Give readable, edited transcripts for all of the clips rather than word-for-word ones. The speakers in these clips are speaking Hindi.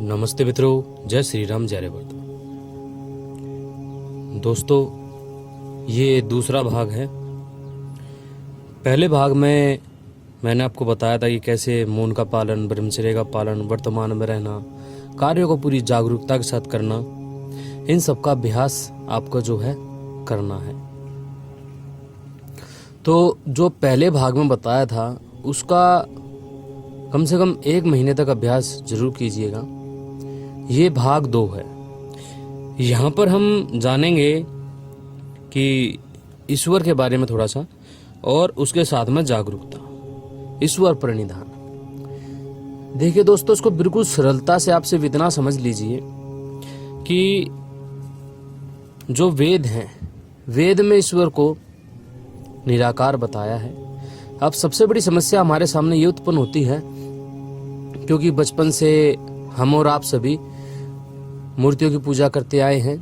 नमस्ते मित्रों, जय श्री राम, जय रेवत। दोस्तों, ये दूसरा भाग है। पहले भाग में मैंने आपको बताया था कि कैसे मौन का पालन, ब्रह्मचर्य का पालन, वर्तमान में रहना, कार्यों को पूरी जागरूकता के साथ करना, इन सब का अभ्यास आपको जो है करना है। तो जो पहले भाग में बताया था उसका कम से कम 1 महीने तक अभ्यास जरूर कीजिएगा। ये भाग 2 है। यहाँ पर हम जानेंगे कि ईश्वर के बारे में थोड़ा सा, और उसके साथ में जागरूकता, ईश्वर प्रणिधान। देखिए दोस्तों, इसको बिल्कुल सरलता से आप सिर्फ इतना समझ लीजिए कि जो वेद हैं, वेद में ईश्वर को निराकार बताया है। अब सबसे बड़ी समस्या हमारे सामने ये उत्पन्न होती है क्योंकि बचपन से हम और आप सभी मूर्तियों की पूजा करते आए हैं,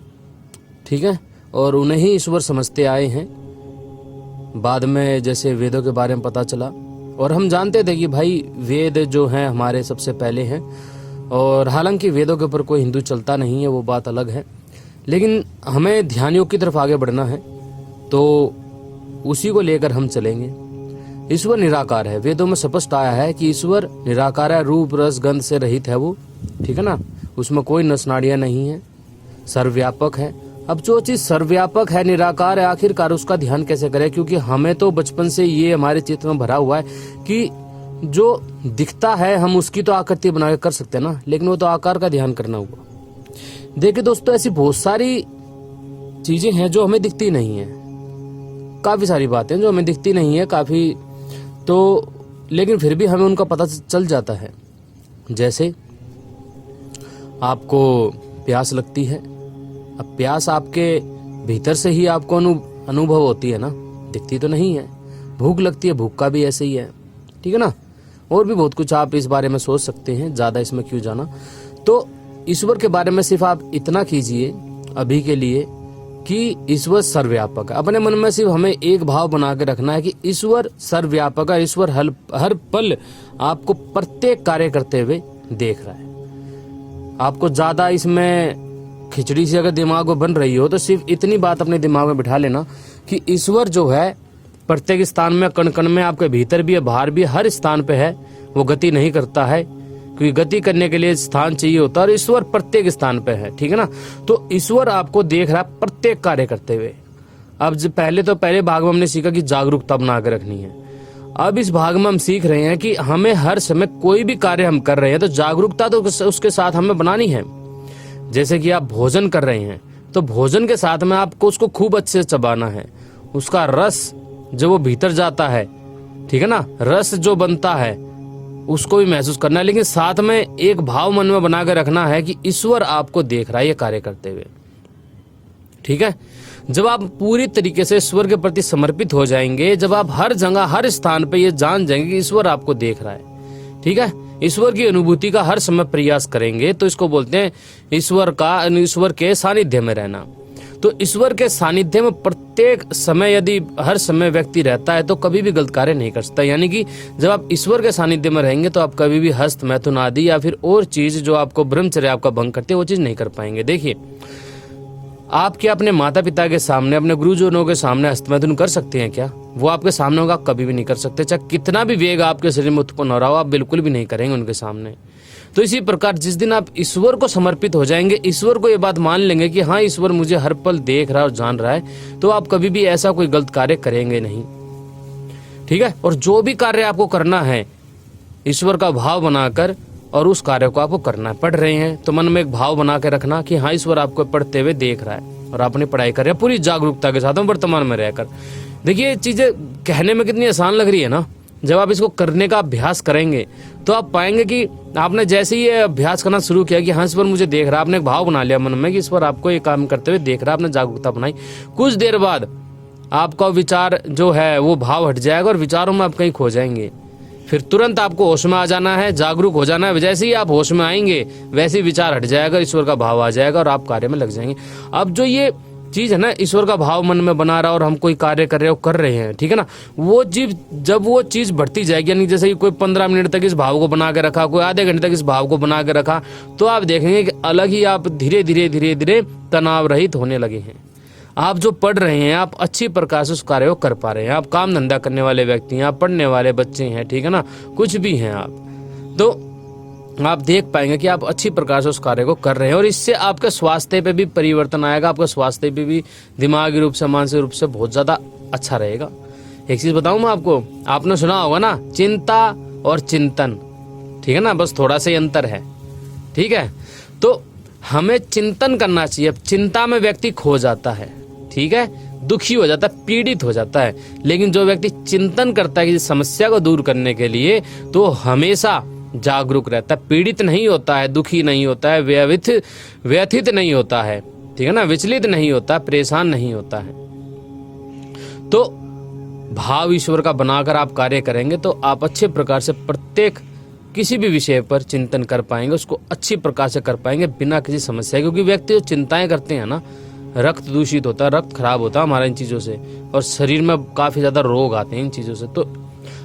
ठीक है, और उन्हें ही ईश्वर समझते आए हैं। बाद में जैसे वेदों के बारे में पता चला, और हम जानते थे कि भाई वेद जो हैं हमारे सबसे पहले हैं, और हालांकि वेदों के ऊपर कोई हिंदू चलता नहीं है, वो बात अलग है, लेकिन हमें ध्यान योग की तरफ आगे बढ़ना है, तो उसी को लेकर हम चलेंगे। ईश्वर निराकार है। वेदों में स्पष्ट आया है कि ईश्वर निराकार है, रूप रस गंध से रहित है वो, ठीक है ना, उसमें कोई नस नाड़ियां नहीं है, सर्वव्यापक है। अब जो चीज सर्वव्यापक है, निराकार है, आखिरकार उसका ध्यान कैसे करें? क्योंकि हमें तो बचपन से ये हमारे चित्त में भरा हुआ है कि जो दिखता है हम उसकी तो आकृति बना के कर सकते हैं ना, लेकिन वो तो आकार का ध्यान करना होगा। देखिए दोस्तों, ऐसी बहुत सारी चीजें हैं जो हमें दिखती नहीं है, काफी सारी बातें जो हमें दिखती नहीं है काफी, तो लेकिन फिर भी हमें उनका पता चल जाता है। जैसे आपको प्यास लगती है, अब प्यास आपके भीतर से ही आपको अनुभव होती है ना, दिखती तो नहीं है। भूख लगती है, भूख का भी ऐसे ही है, ठीक है ना। और भी बहुत कुछ आप इस बारे में सोच सकते हैं, ज्यादा इसमें क्यों जाना। तो ईश्वर के बारे में सिर्फ आप इतना कीजिए अभी के लिए कि ईश्वर सर्वव्यापक है। अपने मन में सिर्फ हमें एक भाव बना के रखना है कि ईश्वर सर्वव्यापक है, ईश्वर हर पल आपको प्रत्येक कार्य करते हुए देख रहा है। आपको ज्यादा इसमें खिचड़ी से अगर दिमाग में बन रही हो तो सिर्फ इतनी बात अपने दिमाग में बिठा लेना कि ईश्वर जो है प्रत्येक स्थान में, कण कण में, आपके भीतर भी है, बाहर भी, हर स्थान पे है। वो गति नहीं करता है क्योंकि गति करने के लिए स्थान चाहिए होता है, और ईश्वर प्रत्येक स्थान पे है, ठीक है ना। तो ईश्वर आपको देख रहा है प्रत्येक कार्य करते हुए। अब पहले भाग में हमने सीखा कि जागरूकता बना के रखनी है। अब इस भाग में हम सीख रहे हैं कि हमें हर समय कोई भी कार्य हम कर रहे हैं तो जागरूकता तो उसके साथ हमें बनानी है। जैसे कि आप भोजन कर रहे हैं तो भोजन के साथ में आपको उसको खूब अच्छे से चबाना है, उसका रस जो वो भीतर जाता है, ठीक है ना, रस जो बनता है उसको भी महसूस करना है, लेकिन साथ में एक भाव मन में बना के रखना है कि ईश्वर आपको देख रहा है ये कार्य करते हुए, ठीक है। जब आप पूरी तरीके से ईश्वर के प्रति समर्पित हो जाएंगे, जब आप हर जगह हर स्थान पे ये जान जाएंगे कि ईश्वर आपको देख रहा है, ठीक है, ईश्वर की अनुभूति का हर समय प्रयास करेंगे, तो इसको बोलते हैं ईश्वर के सानिध्य में रहना। तो ईश्वर के सानिध्य में प्रत्येक समय यदि हर समय व्यक्ति रहता है तो कभी भी गलत कार्य नहीं कर सकता। यानी कि जब आप ईश्वर के सानिध्य में रहेंगे तो आप कभी भी हस्त, मैथुन आदि या फिर और चीज जो आपको ब्रह्मचर्य आपका भंग करते हैं वो चीज नहीं कर पाएंगे। देखिए, आप क्या अपने माता पिता के सामने, अपने गुरुजनों के सामने हस्तमैथुन कर सकते हैं क्या? वो आपके सामने होगा, कभी भी नहीं कर सकते। चाहे कितना भी वेग आपके शरीर में उत्पन्न हो रहा हो, आप बिल्कुल भी नहीं करेंगे उनके सामने। तो इसी प्रकार जिस दिन आप ईश्वर को समर्पित हो जाएंगे, ईश्वर को ये बात मान लेंगे कि हाँ ईश्वर मुझे हर पल देख रहा है और जान रहा है, तो आप कभी भी ऐसा कोई गलत कार्य करेंगे नहीं, ठीक है। और जो भी कार्य आपको करना है ईश्वर का भाव बनाकर, और उस कार्य को आपको करना है। पढ़ रहे हैं तो मन में एक भाव बना के रखना कि हाँ ईश्वर आपको पढ़ते हुए देख रहा है और अपनी पढ़ाई कर रहे हैं पूरी जागरूकता के साथ वर्तमान में रहकर। देखिए, चीजें कहने में कितनी आसान लग रही है ना, जब आप इसको करने का अभ्यास करेंगे तो आप पाएंगे कि आपने जैसे ही ये अभ्यास करना शुरू किया कि हाँ ईश्वर मुझे देख रहा है, आपने एक भाव बना लिया मन में कि ईश्वर आपको ये काम करते हुए देख रहा है, आपने जागरूकता बनाई, कुछ देर बाद आपका विचार जो है वो भाव हट जाएगा और विचारों में आप कहीं खो जाएंगे। फिर तुरंत आपको होश में आ जाना है, जागरूक हो जाना है। जैसे ही आप होश में आएंगे वैसे ही विचार हट जाएगा, ईश्वर का भाव आ जाएगा और आप कार्य में लग जाएंगे। अब जो ये चीज है ना, ईश्वर का भाव मन में बना रहा और हम कोई कार्य कर रहे हैं, ठीक है ना, वो जीव जब वो चीज बढ़ती जाएगी, यानी जैसे कि कोई 15 मिनट तक इस भाव को बना के रखा, कोई आधे घंटे तक इस भाव को बना के रखा, तो आप देखेंगे कि अलग ही आप धीरे धीरे तनाव रहित होने लगे हैं। आप जो पढ़ रहे हैं, आप अच्छी प्रकार से उस कार्य को कर पा रहे हैं। आप काम धंधा करने वाले व्यक्ति हैं, आप पढ़ने वाले बच्चे हैं, ठीक है ना, कुछ भी हैं आप, तो आप देख पाएंगे कि आप अच्छी प्रकार से उस कार्य को कर रहे हैं और इससे आपके स्वास्थ्य पे भी परिवर्तन आएगा। आपका स्वास्थ्य पे भी दिमागी रूप से, मानसिक रूप से बहुत ज़्यादा अच्छा रहेगा। एक चीज़ बताऊं मैं आपको, आपने सुना होगा ना, चिंता और चिंतन, ठीक है ना, बस थोड़ा सा ही अंतर है, ठीक है। तो हमें चिंतन करना चाहिए। चिंता में व्यक्ति खो जाता है, ठीक है, दुखी हो जाता है, पीड़ित हो जाता है। लेकिन जो व्यक्ति चिंतन करता है किसी समस्या को दूर करने के लिए, तो हमेशा जागरूक रहता है, पीड़ित नहीं होता है, दुखी नहीं होता है, व्यथित नहीं होता है, ठीक है ना, विचलित नहीं होता, परेशान नहीं होता है। तो भाव ईश्वर का बनाकर आप कार्य करेंगे तो आप अच्छे प्रकार से प्रत्येक किसी भी विषय पर चिंतन कर पाएंगे, उसको अच्छी प्रकार से कर पाएंगे बिना किसी समस्या। क्योंकि व्यक्ति जो चिंताएं करते हैं ना, रक्त दूषित होता है, रक्त खराब होता है हमारा इन चीज़ों से, और शरीर में काफ़ी ज़्यादा रोग आते हैं इन चीज़ों से। तो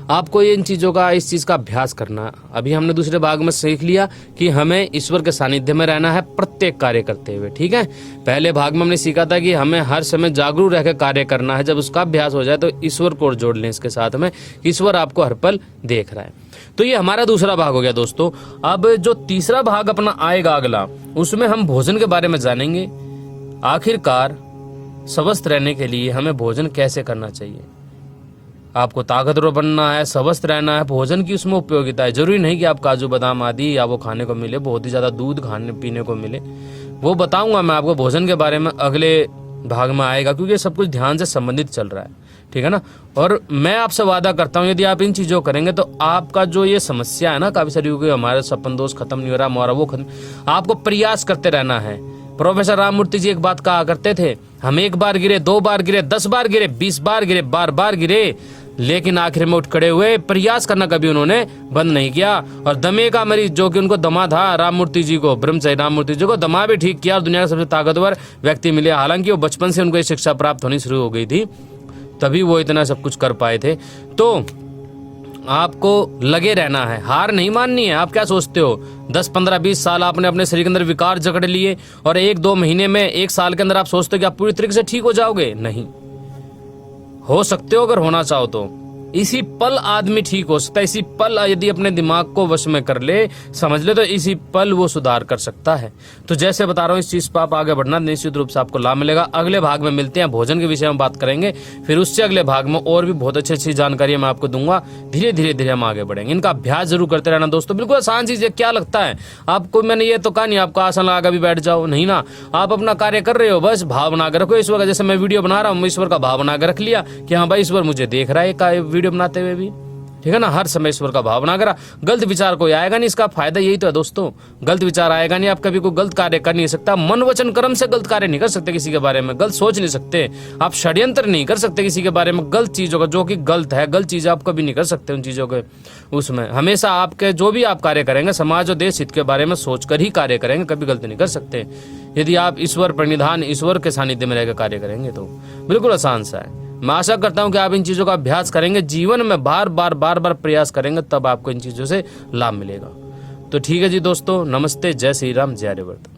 आपको इन चीज़ों का, इस चीज़ का अभ्यास करना। अभी हमने दूसरे भाग में सीख लिया कि हमें ईश्वर के सानिध्य में रहना है प्रत्येक कार्य करते हुए, ठीक है। पहले भाग में हमने सीखा था कि हमें हर समय जागरूक रहकर कार्य करना है। जब उसका अभ्यास हो जाए तो ईश्वर को जोड़ लें इसके साथ में, ईश्वर आपको हर पल देख रहा है। तो ये हमारा दूसरा भाग हो गया दोस्तों। अब जो तीसरा भाग अपना आएगा अगला, उसमें हम भोजन के बारे में जानेंगे। आखिरकार स्वस्थ रहने के लिए हमें भोजन कैसे करना चाहिए। आपको ताकतवर बनना है, स्वस्थ रहना है, भोजन की उसमें उपयोगिता है। जरूरी नहीं कि आप काजू बादाम आदि या वो खाने को मिले, बहुत ही ज़्यादा दूध खाने पीने को मिले, वो बताऊंगा मैं आपको भोजन के बारे में, अगले भाग में आएगा, क्योंकि सब कुछ ध्यान से संबंधित चल रहा है, ठीक है ना। और मैं आपसे वादा करता हूँ, यदि आप इन चीज़ों को करेंगे तो आपका जो ये समस्या है ना, काफ़ी सारी हो गई, हमारा सपन दोष खत्म नहीं हो रहा, हमारा वो खत्म, आपको प्रयास करते रहना है। प्रोफेसर राममूर्ति जी एक बात कहा करते थे, हम 1 बार गिरे, 2 बार गिरे, 10 बार गिरे, 20 बार गिरे, बार बार गिरे, लेकिन आखिर में उठ खड़े हुए। प्रयास करना कभी उन्होंने बंद नहीं किया। और दमे का मरीज, जो कि उनको दमा था, राममूर्ति जी को, ब्रह्मचारी राममूर्ति जी को दमा भी ठीक किया और दुनिया के सबसे ताकतवर व्यक्ति मिले। हालांकि वो बचपन से उनको ये शिक्षा प्राप्त होनी शुरू हो गई थी, तभी वो इतना सब कुछ कर पाए थे। तो आपको लगे रहना है, हार नहीं माननी है। आप क्या सोचते हो 10, 15, 20 साल आपने अपने शरीर के अंदर विकार जकड़ लिए और 1-2 महीने में, 1 साल के अंदर आप सोचते हो कि आप पूरी तरीके से ठीक हो जाओगे? नहीं हो सकते हो अगर होना चाहो तो। इसी पल आदमी ठीक हो सकता है। इसी पल यदि अपने दिमाग को वश में कर ले, समझ ले, तो इसी पल वो सुधार कर सकता है। तो जैसे बता रहा हूँ, इस चीज पर आप आगे बढ़ना, निश्चित रूप से आपको लाभ मिलेगा। अगले भाग में मिलते हैं, भोजन के विषय में बात करेंगे, फिर उससे अगले भाग में और भी बहुत अच्छी जानकारी मैं आपको दूंगा। धीरे धीरे हम आगे बढ़ेंगे। इनका अभ्यास जरूर करते रहना दोस्तों। बिल्कुल आसान चीज है। क्या लगता है आपको, मैंने ये तो कहा नहीं आपको आसन लगा भी बैठ जाओ, नहीं ना। आप अपना कार्य कर रहे हो, बस भाव बना कर रखो ईश्वर का। जैसे मैं वीडियो बना रहा हूँ, ईश्वर का भाव बना कर रख लिया कि हाँ भाई ईश्वर मुझे देख रहा है वीडियो बनाते हुए भी, ठीक है ना। हर समय ईश्वर का भाव बना करा, गलत विचार कोई आएगा नहीं। इसका फायदा यही तो है दोस्तों, गलत विचार आएगा नहीं। आप कभी कोई गलत कार्य कर नहीं सकता। मन वचन कर्म से गलत कार्य नहीं कर सकते, किसी के बारे में गलत सोच नहीं सकते, आप षड्यंत्र नहीं कर सकते किसी के बारे में, गलत चीजों का, जो कि गलत है, गलत चीज आप कभी नहीं कर सकते उन चीजों के। उसमें हमेशा आपके जो भी आप कार्य करेंगे, समाज और देश हित के बारे में सोचकर ही कार्य करेंगे, कभी गलती नहीं कर सकते। यदि आप ईश्वर प्रणिधान, ईश्वर के सानिध्य में रहकर कार्य करेंगे तो बिल्कुल आसान सा है। मैं आशा करता हूं कि आप इन चीज़ों का अभ्यास करेंगे, जीवन में बार बार प्रयास करेंगे, तब आपको इन चीज़ों से लाभ मिलेगा। तो ठीक है जी दोस्तों, नमस्ते, जय श्री राम, जय हरिवर्धन।